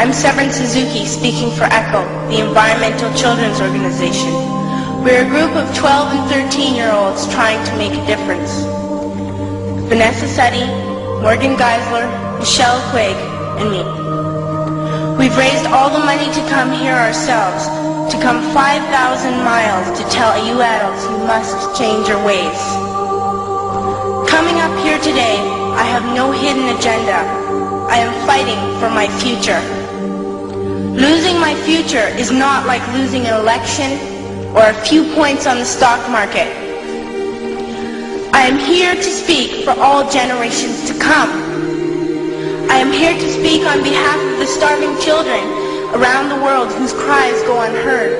I'm Severn Suzuki, speaking for ECHO, the Environmental Children's Organization. We're a group of 12 and 13-year-olds trying to make a difference. Vanessa Seti, Morgan Geisler, Michelle Quigg, and me. We've raised all the money to come here ourselves, to come 5,000 miles to tell you adults you must change your ways. Coming up here today, I have no hidden agenda. I am fighting for my future. Losing my future is not like losing an election or a few points on the stock market. I am here to speak for all generations to come. I am here to speak on behalf of the starving children around the world whose cries go unheard.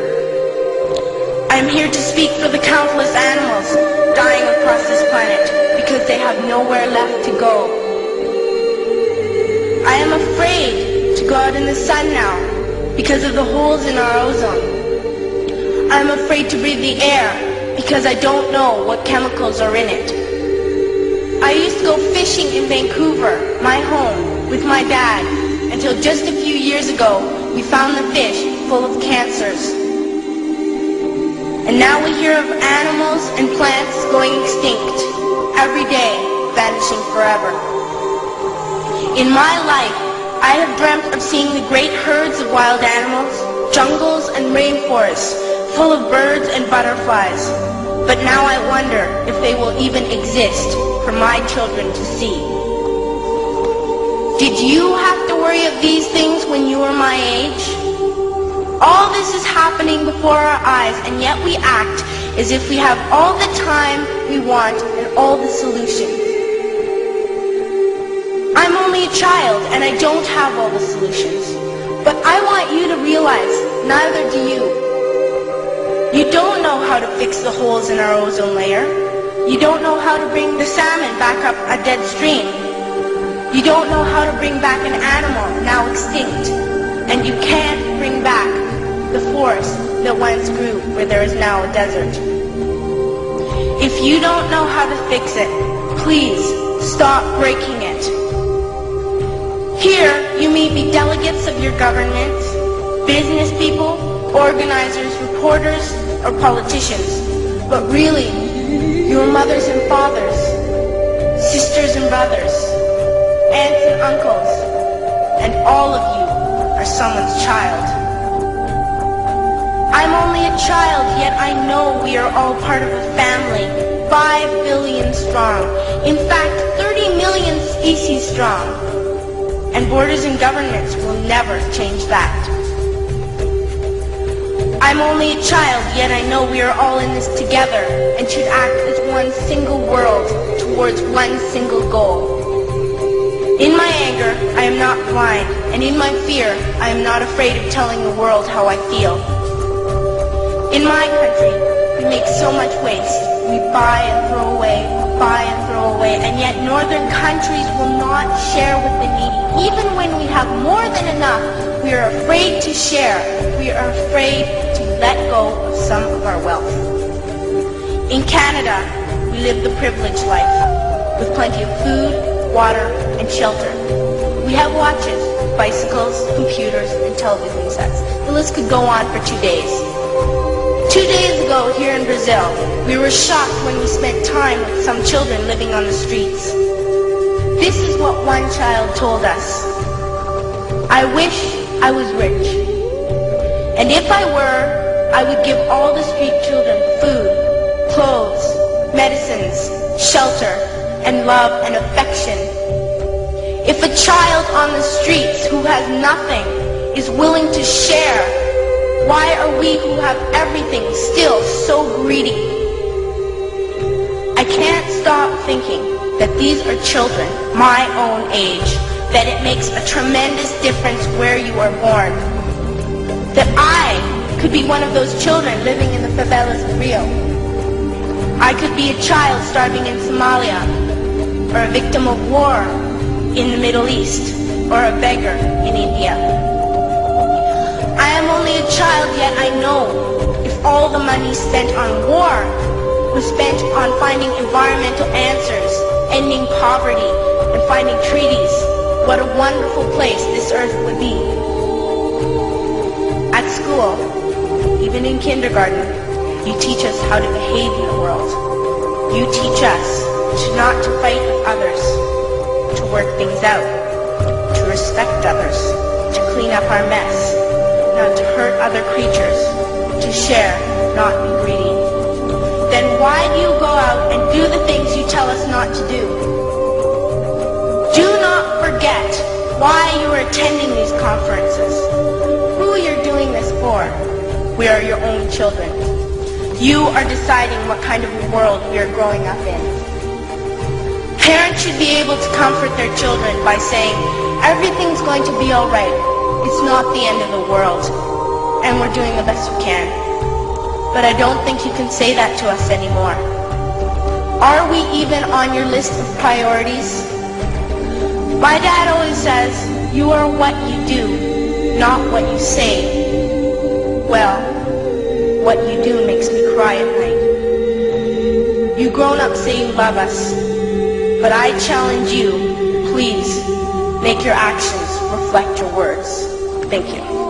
I am here to speak for the countless animals dying across this planet because they have nowhere left to go. I am afraid to go out in the sun now because of the holes in our ozone. I am afraid to breathe the air because I don't know what chemicals are in it. I used to go fishing in Vancouver, my home, with my dad, until just a few years ago we found the fish full of cancers. And now we hear of animals and plants going extinct, every day vanishing forever. In my life, I have dreamt of seeing the great herds of wild animals, jungles and rainforests full of birds and butterflies. But now I wonder if they will even exist for my children to see. Did you have to worry of these things when you were my age? All this is happening before our eyes, and yet we act as if we have all the time we want and all the solutions. I'm only a child and I don't have all the solutions. But I want you to realize, neither do you. You don't know how to fix the holes in our ozone layer. You don't know how to bring the salmon back up a dead stream. You don't know how to bring back an animal now extinct. And you can't bring back the forest that once grew where there is now a desert. If you don't know how to fix it, please stop breaking it. Here, you may be delegates of your governments, business people, organizers, reporters, or politicians. But really, your mothers and fathers, sisters and brothers, aunts and uncles, and all of you are someone's child. I'm only a child, yet I know we are all part of a family, 5 billion strong. In fact, 30 million species strong. And borders and governments will never change that. I'm only a child, yet I know we are all in this together and should act as one single world towards one single goal. In my anger, I am not blind, and in my fear, I am not afraid of telling the world how I feel. In my country, we make so much waste. We buy and throw away, and yet northern countries will not share with the needy. Even when we have more than enough, we are afraid to share. We are afraid to let go of some of our wealth. In Canada, we live the privileged life, with plenty of food, water, and shelter. We have watches, bicycles, computers, and television sets. The list could go on for 2 days. 2 days ago, here in Brazil, we were shocked when we spent time with some children living on the streets. This is what one child told us. I wish I was rich. And if I were, I would give all the street children food, clothes, medicines, shelter, and love and affection. If a child on the streets who has nothing is willing to share, why are we who have everything still so greedy? I can't stop thinking that these are children my own age, that it makes a tremendous difference where you are born. That I could be one of those children living in the favelas of Rio. I could be a child starving in Somalia, or a victim of war in the Middle East, or a beggar in India. I am only a child, yet I know if all the money spent on war was spent on finding environmental answers, ending poverty, and finding treaties, what a wonderful place this earth would be. school, even in kindergarten, you teach us how to behave in the world. You teach us not to fight with others, to work things out, to respect others, to clean up our mess, not to hurt other creatures, to share, not be greedy. Then why do you go out and do the things you tell us not to do? Do not forget why you are attending these conferences, who you're doing this for. We are your own children. You are deciding what kind of world we are growing up in. Parents should be able to comfort their children by saying, everything's going to be all right. It's not the end of the world, and we're doing the best we can. But I don't think you can say that to us anymore. Are we even on your list of priorities? My dad always says, you are what you do, not what you say. Well, what you do makes me cry at night. You grown-ups say you love us, but I challenge you, please, make your actions reflect your words. Thank you.